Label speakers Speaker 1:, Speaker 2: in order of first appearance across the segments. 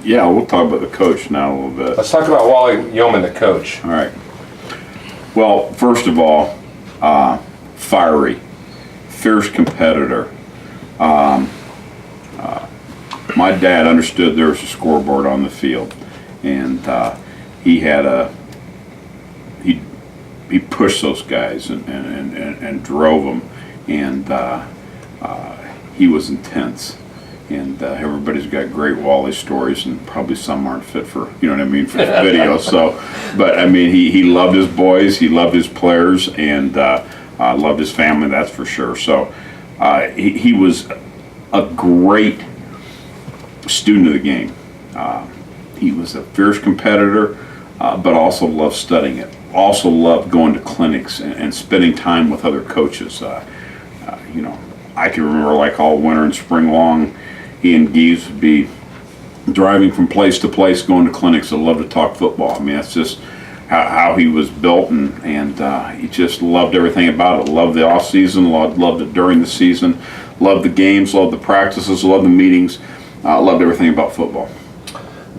Speaker 1: Yeah, we'll talk about the coach now a little bit.
Speaker 2: Let's talk about Wally Yeoman, the coach.
Speaker 1: All right. Well, first of all, fiery, fierce competitor. My dad understood there was a scoreboard on the field, and he had he pushed those guys and drove them, and he was intense. And everybody's got great Wally stories, and probably some aren't fit for, you know what I mean, for video. So, but I mean, he loved his boys, he loved his players, and loved his family, that's for sure. So he was a great student of the game. He was a fierce competitor, but also loved studying it. Also loved going to clinics and spending time with other coaches. You know, I can remember like all winter and spring long, he and Gies would be driving from place to place, going to clinics. I love to talk football. I mean, that's just how he was built, and he just loved everything about it. Loved the off season, loved it during the season, loved the games, loved the practices, loved the meetings, loved everything about football.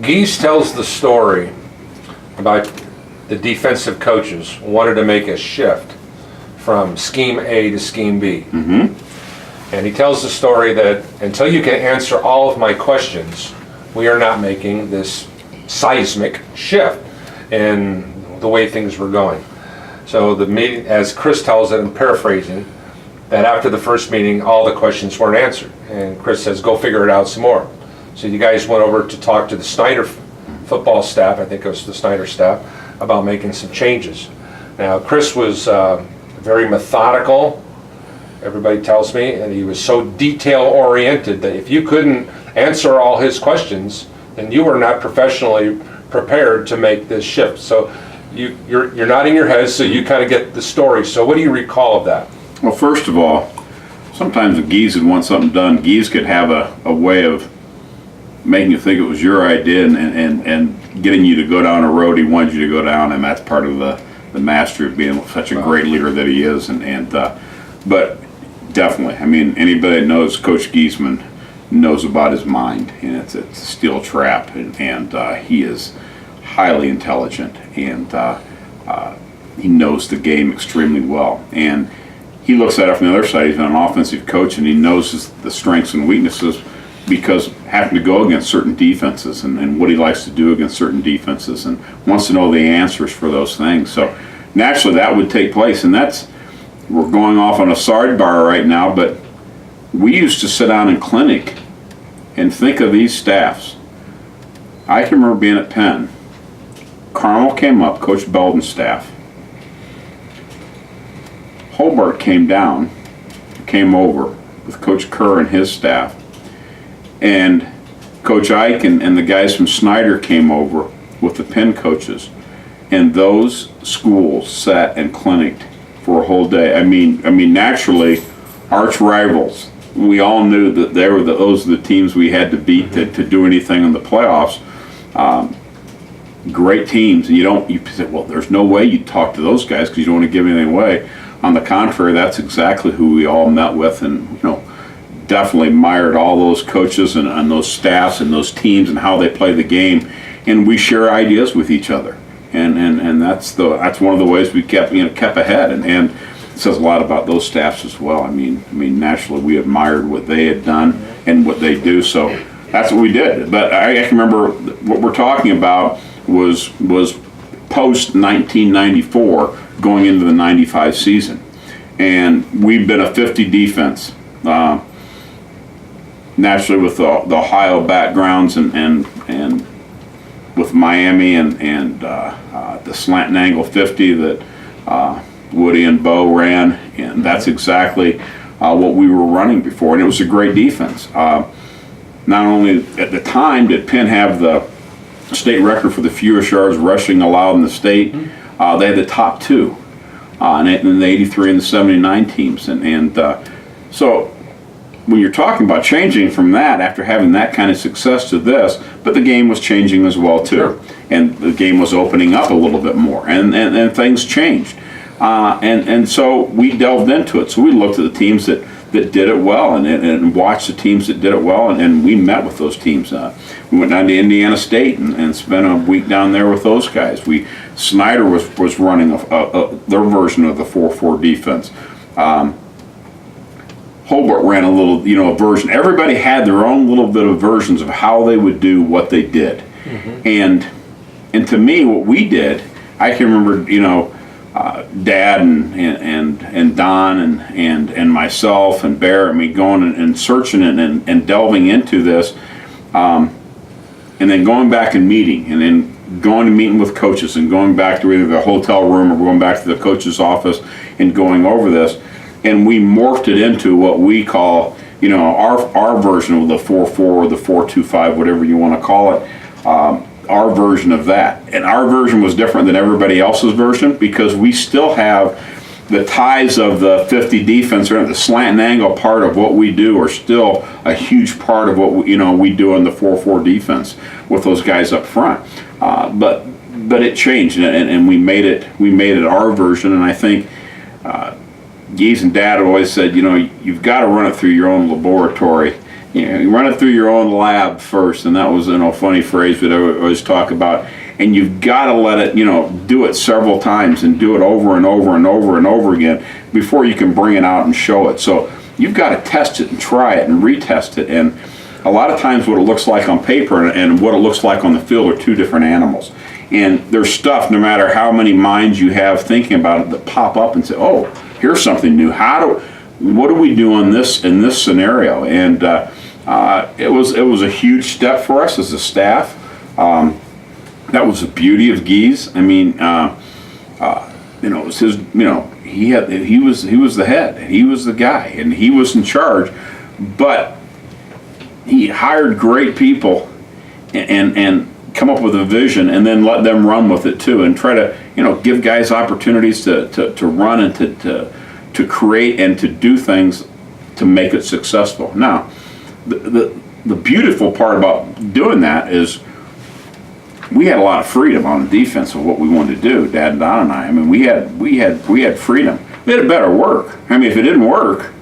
Speaker 2: Gies tells the story about the defensive coaches wanted to make a shift from scheme A to scheme B.
Speaker 1: Mm-hmm.
Speaker 2: And he tells the story that until you can answer all of my questions, we are not making this seismic shift in the way things were going. So the meeting, as Chris tells it, I'm paraphrasing, that after the first meeting, all the questions weren't answered. And Chris says, go figure it out some more. So you guys went over to talk to the Snyder football staff, I think it was the Snyder staff, about making some changes. Now, Chris was very methodical, everybody tells me, and he was so detail-oriented that if you couldn't answer all his questions, then you were not professionally prepared to make this shift. So you're nodding your head, so you kind of get the story. So what do you recall of that?
Speaker 1: Well, first of all, sometimes if Gies would want something done, Gies could have a way of making you think it was your idea and getting you to go down a road he wanted you to go down, and that's part of the mastery of being such a great leader that he is. But definitely, I mean, anybody that knows Coach Giesman knows about his mind, and it's a steel trap, and he is highly intelligent, and he knows the game extremely well. And he looks at it from the other side. He's an offensive coach, and he knows the strengths and weaknesses because having to go against certain defenses and what he likes to do against certain defenses, and wants to know the answers for those things. So naturally that would take place, and we're going off on a sidebar right now, but we used to sit down in clinic and think of these staffs. I can remember being at Penn. Carmel came up, Coach Belden's staff. Hobart came over with Coach Kerr and his staff. And Coach Ike and the guys from Snyder came over with the Penn coaches. And those schools sat and clinicked for a whole day. I mean, naturally, arch rivals. We all knew that those were the teams we had to beat to do anything in the playoffs. Great teams, and you say, well, there's no way you talk to those guys because you don't want to give anything away. On the contrary, that's exactly who we all met with, and definitely admired all those coaches and those staffs and those teams and how they play the game, and we share ideas with each other, and that's one of the ways we kept ahead, and it says a lot about those staffs as well. I mean naturally we admired what they had done and what they do, so that's what we did. But I can remember what we're talking about was post 1994 going into the 95 season, and we've been a 50 defense. Naturally, with the Ohio backgrounds and with Miami and the slant and angle 50 that Woody and Bo ran, and that's exactly what we were running before, and it was a great defense. Not only at the time did Penn have the state record for the fewest yards rushing allowed in the state, they had the top two in the 83 and the 79 teams, and so when you're talking about changing from that after having that kind of success to this, but the game was changing as well too.
Speaker 2: Sure.
Speaker 1: And the game was opening up a little bit more, and things changed. And so we delved into it. So we looked at the teams that that did it well, and watched the teams that did it well, and we met with those teams. We went down to Indiana State and spent a week down there with those guys. Snyder was running their version of the 4-4 defense. Hobart ran a little, version. Everybody had their own little bit of versions of how they would do what they did. And to me, what we did, I can remember, Dad and Don and myself and Bear and me going and searching it and delving into this, and then going back and meeting, and then going and meeting with coaches and going back to either the hotel room or going back to the coach's office and going over this. And we morphed it into what we call, our version of the 4-4 or the 4-2-5, whatever you want to call it, our version of that. And our version was different than everybody else's version because we still have the ties of the 50 defense, or the slant and angle part of what we do are still a huge part of what we do in the 4-4 defense with those guys up front. But it changed, and we made it our version. And I think Geese and Dad always said, you've got to run it through your own laboratory. You run it through your own lab first, and that was a funny phrase we'd always talk about. And you've got to let it, do it several times and do it over and over and over and over again before you can bring it out and show it. So you've got to test it and try it and retest it. And a lot of times what it looks like on paper and what it looks like on the field are two different animals. And there's stuff, no matter how many minds you have thinking about it, that pop up and say, oh, here's something new. What do we do in this scenario? And it was a huge step for us as a staff. That was the beauty of Geese. I mean, it was his. He was the head. He was the guy, and he was in charge. But he hired great people, and come up with a vision, and then let them run with it too, and try to give guys opportunities to run and to create and to do things to make it successful. Now, the beautiful part about doing that is we had a lot of freedom on the defense of what we wanted to do, Dad and Don and I. I mean, we had freedom. It better work. I mean, if it didn't work,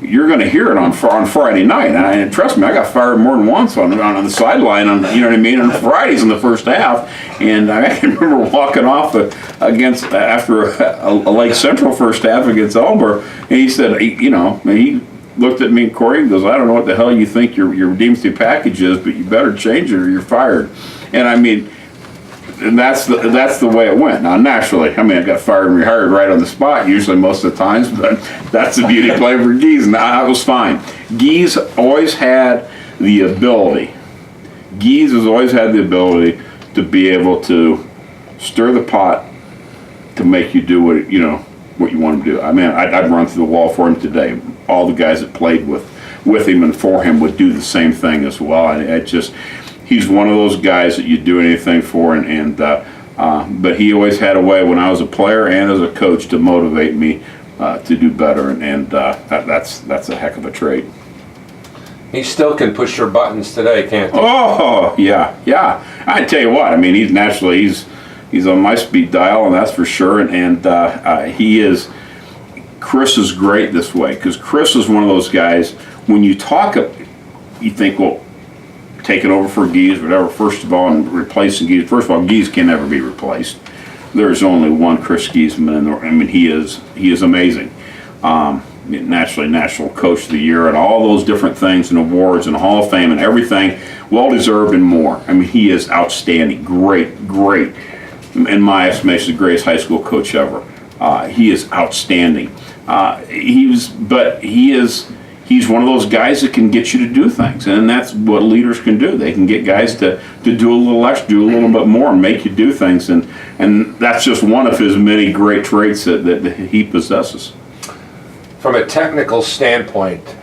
Speaker 1: you're going to hear it on Friday night. And trust me, I got fired more than once on the sideline on Fridays in the first half. And I can remember walking off after a Lake Central first half against Elber, and he said, he looked at me, Cory, and goes, I don't know what the hell you think your redemptive package is, but you better change it or you're fired. And I mean, and that's the way it went. Now, naturally, I got fired and rehired right on the spot, usually most of the times, but that's the beauty of playing for Geese, and I was fine. Geese always had the ability. Geese has always had the ability to be able to stir the pot to make you do what you want to do. I mean, I'd run through the wall for him today. All the guys that played with him and for him would do the same thing as well. And he's one of those guys that you'd do anything for, but he always had a way when I was a player and as a coach to motivate me to do better, and that's a heck of a trait.
Speaker 2: He still can push your buttons today, can't he?
Speaker 1: Oh yeah. I tell you what, I mean, he's on my speed dial, and that's for sure. And he is. Chris is great this way because Chris is one of those guys. When you talk, you think, well, taking over for Geese, whatever. First of all, and replacing Geese. First of all, Geese can never be replaced. There's only one Chris Giesman. I mean, he is amazing. Naturally, National Coach of the Year and all those different things and awards and Hall of Fame and everything, well deserved and more. I mean, he is outstanding. Great. In my estimation, the greatest high school coach ever. He is outstanding. He's one of those guys that can get you to do things, and that's what leaders can do. They can get guys to do a little extra, do a little bit more, and make you do things, and that's just one of his many great traits that he possesses.
Speaker 2: From a technical standpoint,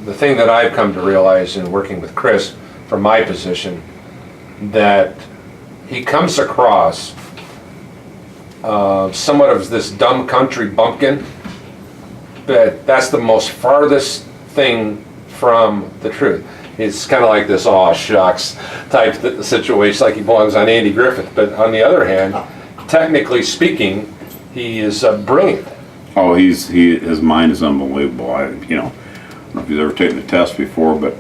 Speaker 2: the thing that I've come to realize in working with Chris from my position, that he comes across somewhat of this dumb country bumpkin, but that's the most farthest thing from the truth. It's kind of like this aw shucks type situation, like he belongs on Andy Griffith. But on the other hand, technically speaking, he is brilliant.
Speaker 1: Oh, his mind is unbelievable. don't know if he's ever taken the test before, but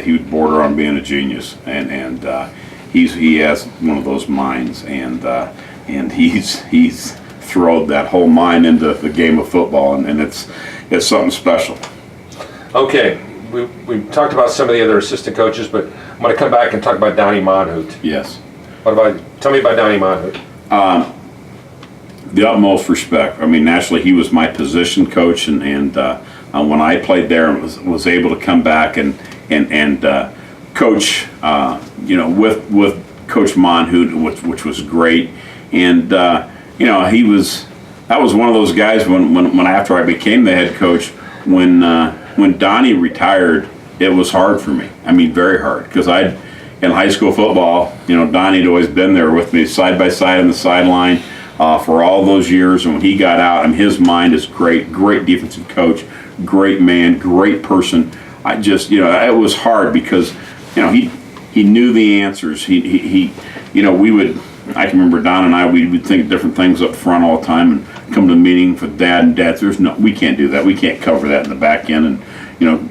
Speaker 1: he would border on being a genius, and he has one of those minds, and he's thrown that whole mind into the game of football, and it's something special.
Speaker 2: Okay, we talked about some of the other assistant coaches, but I'm going to come back and talk about Donnie Monhout.
Speaker 1: Yes.
Speaker 2: Tell me about Donnie Monhout.
Speaker 1: The utmost respect. I mean, naturally, he was my position coach, and when I played there, and was able to come back and coach, with Coach Monhout, which was great, and that was one of those guys when after I became the head coach, when Donnie retired, it was hard for me. I mean, very hard, because in high school football, Donnie had always been there with me side by side on the sideline for all those years. And when he got out, I mean, his mind is great defensive coach, great man, great person. I just, it was hard because, he knew the answers. I can remember Don and I, we would think different things up front all the time and come to the meeting for dad and dad. We can't do that. We can't cover that in the back end. And,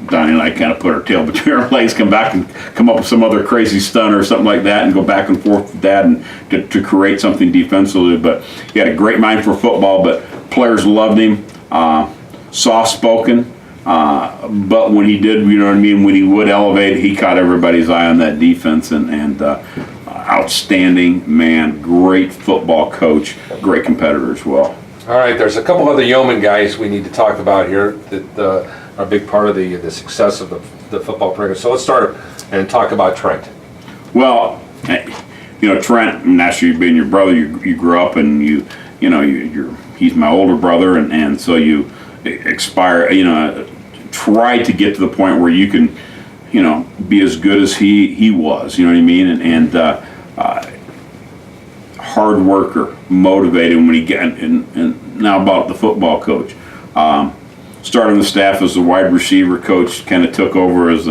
Speaker 1: Donnie and I kind of put our tail between our legs, come back and come up with some other crazy stunt or something like that and go back and forth with dad and to create something defensively. But he had a great mind for football, but players loved him, soft-spoken. But when he did, when he would elevate, he caught everybody's eye on that defense, and outstanding man, great football coach, great competitor as well.
Speaker 2: All right, there's a couple other Yeoman guys we need to talk about here that are a big part of the success of the football program. So let's start and talk about Trent.
Speaker 1: Well, Trent, naturally being your brother, you grew up and he's my older brother, and so you try to get to the point where you can, be as good as he was, you know what I mean? And hard worker, motivated when he got, and now about the football coach. Started on the staff as a wide receiver coach, kind of took over as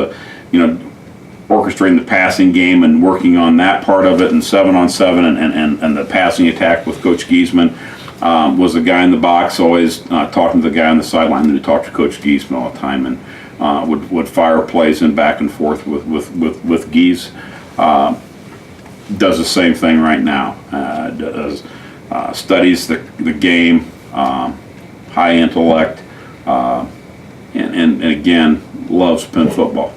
Speaker 1: orchestrating the passing game and working on that part of it, and 7-on-7 and the passing attack with Coach Giesman. Was the guy in the box, always talking to the guy on the sideline, and he talked to Coach Giesman all the time, and would fire plays in back and forth with Gies. Does the same thing right now. Studies the game, high intellect, and again loves Penn football.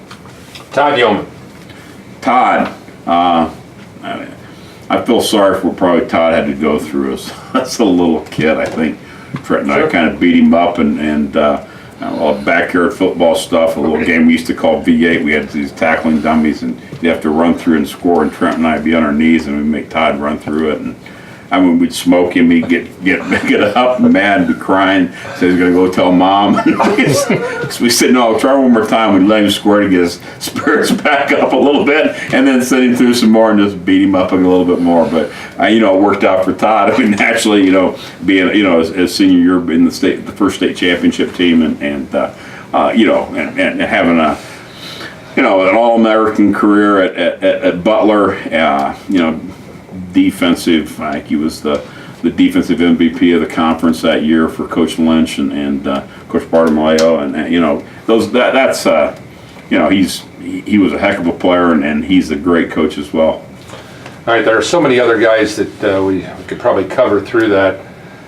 Speaker 2: Todd Yeoman.
Speaker 1: Todd, I feel sorry for what probably Todd had to go through as a little kid. I think Trent and I kind of beat him up and all backyard football stuff, a little game we used to call V8. We had these tackling dummies, and you have to run through and score, and Trent and I would be on our knees, and we'd make Todd run through it. And we'd smoke him, he'd get up mad, be crying, say he's going to go tell mom. So we said, no, try one more time. We'd let him score to get his spirits back up a little bit, and then send him through some more and just beat him up a little bit more. But, it worked out for Todd. Naturally, being, as senior year in the first state championship team and having an All-American career at Butler, defensive, he was the defensive MVP of the conference that year for Coach Lynch and Coach Bartolomeo, he was a heck of a player, and he's a great coach as well.
Speaker 2: All right, there are so many other guys that we could probably cover through that.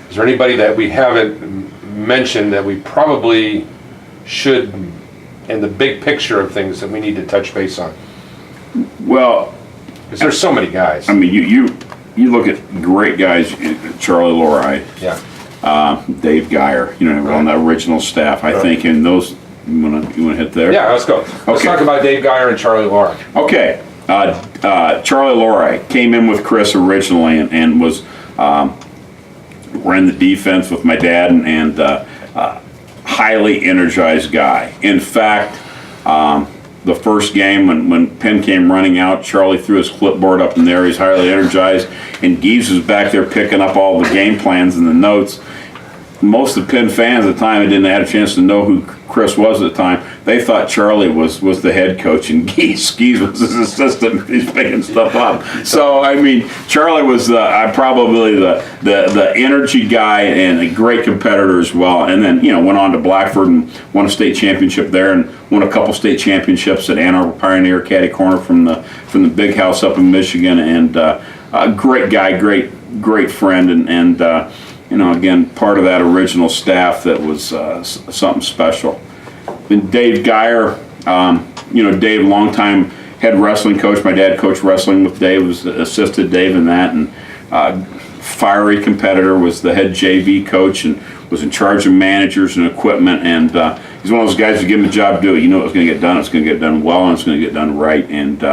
Speaker 2: Is there anybody that we haven't mentioned that we probably should, in the big picture of things, that we need to touch base on?
Speaker 1: Well,
Speaker 2: because there's so many guys.
Speaker 1: I mean, you look at great guys, Charlie Lorai, Dave Geyer, on the original staff. I think in those, you want to hit there?
Speaker 2: Yeah, let's go. Let's talk about Dave Geyer and Charlie Lorai. Okay.
Speaker 1: Charlie Lorai came in with Chris originally and was ran the defense with my dad and highly energized guy. In fact, the first game when Penn came running out, Charlie threw his clipboard up in there. He's highly energized, and Gies was back there picking up all the game plans and the notes. Most of the Penn fans at the time didn't have a chance to know who Chris was at the time, they thought Charlie was the head coach and Geese was his assistant. He's making stuff up. So I mean, Charlie was probably the energy guy and a great competitor as well. And then went on to Blackford and won a state championship there, and won a couple state championships at Ann Arbor Pioneer, Caddy Corner from the big house up in Michigan. And a great guy, great friend, and again, part of that original staff that was something special. And Dave Geyer, Dave, longtime head wrestling coach. My dad coached wrestling with Dave, assisted Dave in that, and fiery competitor, was the head JV coach and was in charge of managers and equipment. And he's one of those guys who give him a job to do it. You know it's going to get done. It's going to get done well, and it's going to get done right. And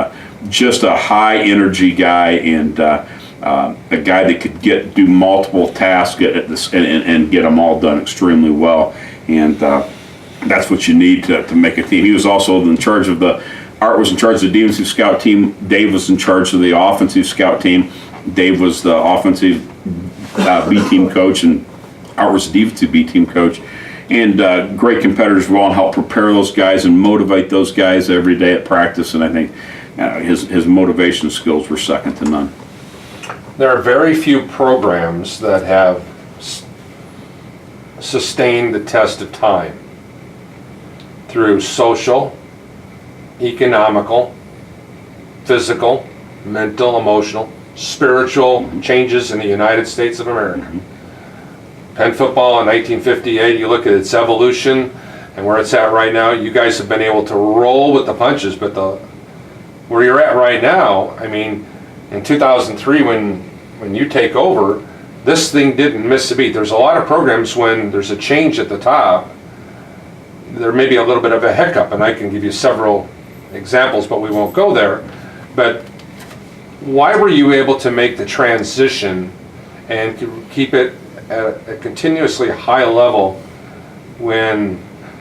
Speaker 1: just a high energy guy, and a guy that could do multiple tasks and get them all done extremely well. And that's what you need to make a team. He was also in charge of Art was in charge of the defensive scout team. Dave was in charge of the offensive scout team. Dave was the offensive B team coach, and Art was the defensive B team coach. And great competitors as well, and help prepare those guys and motivate those guys every day at practice. And I think his motivation skills were second to none.
Speaker 2: There are very few programs that have sustained the test of time through social, economical, physical, mental, emotional, spiritual changes in the United States of America. Penn football in 1958, you look at its evolution and where it's at right now, you guys have been able to roll with the punches, but where you're at right now, I mean, in 2003 when you take over, this thing didn't miss a beat. There's a lot of programs when there's a change at the top, there may be a little bit of a hiccup, and I can give you several examples, but we won't go there. But why were you able to make the transition and keep it at a continuously high level when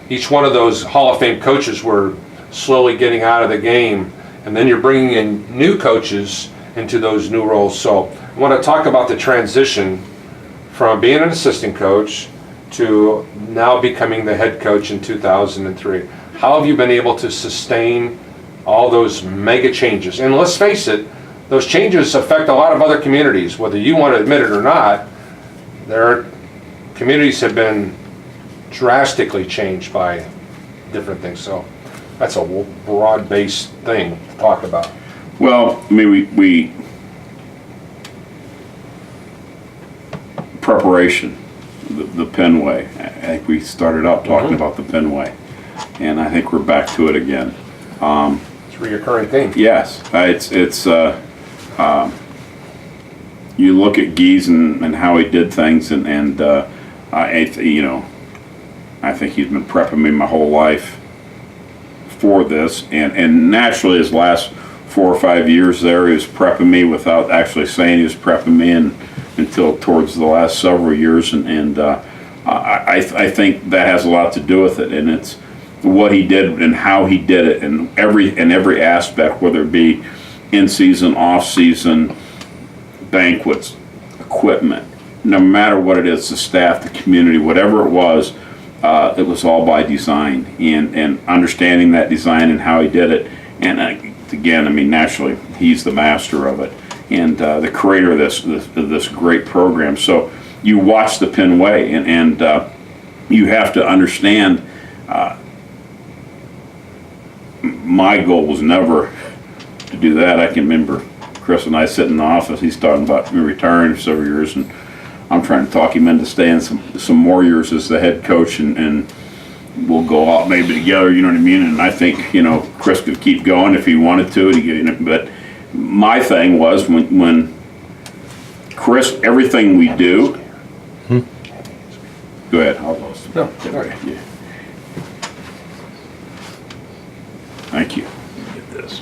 Speaker 2: each one of those Hall of Fame coaches were slowly getting out of the game, and then you're bringing in new coaches into those new roles? So I want to talk about the transition from being an assistant coach to now becoming the head coach in 2003. How have you been able to sustain all those mega changes? And let's face it, those changes affect a lot of other communities, whether you want to admit it or not. Their communities have been drastically changed by different things. So that's a broad-based thing to talk about.
Speaker 1: Well, I mean, we preparation, the Penn way. I think we started out talking about the Penn way, and I think we're back to it again.
Speaker 2: It's a recurring thing.
Speaker 1: Yes, it's you look at Gies and how he did things, and I think he's been prepping me my whole life for this, and naturally his last 4 or 5 years there, he was prepping me without actually saying he was prepping me, until towards the last several years, and I think that has a lot to do with it, and it's what he did and how he did it, and every aspect, whether it be in season, off season, banquets, equipment, no matter what it is, the staff, the community, whatever it was all by design, and understanding that design and how he did it. And again, I mean, naturally, he's the master of it, and the creator of this great program. So you watch the Penn way, and you have to understand. My goal was never to do that. I can remember Chris and I sitting in the office. He's talking about retiring for several years, and I'm trying to talk him into staying some more years as the head coach, and we'll go out maybe together. You know what I mean? And I think Chris could keep going if he wanted to. But my thing was when Chris, everything we do. Go ahead.
Speaker 2: No, sorry.
Speaker 1: Yeah. Thank you. Get this.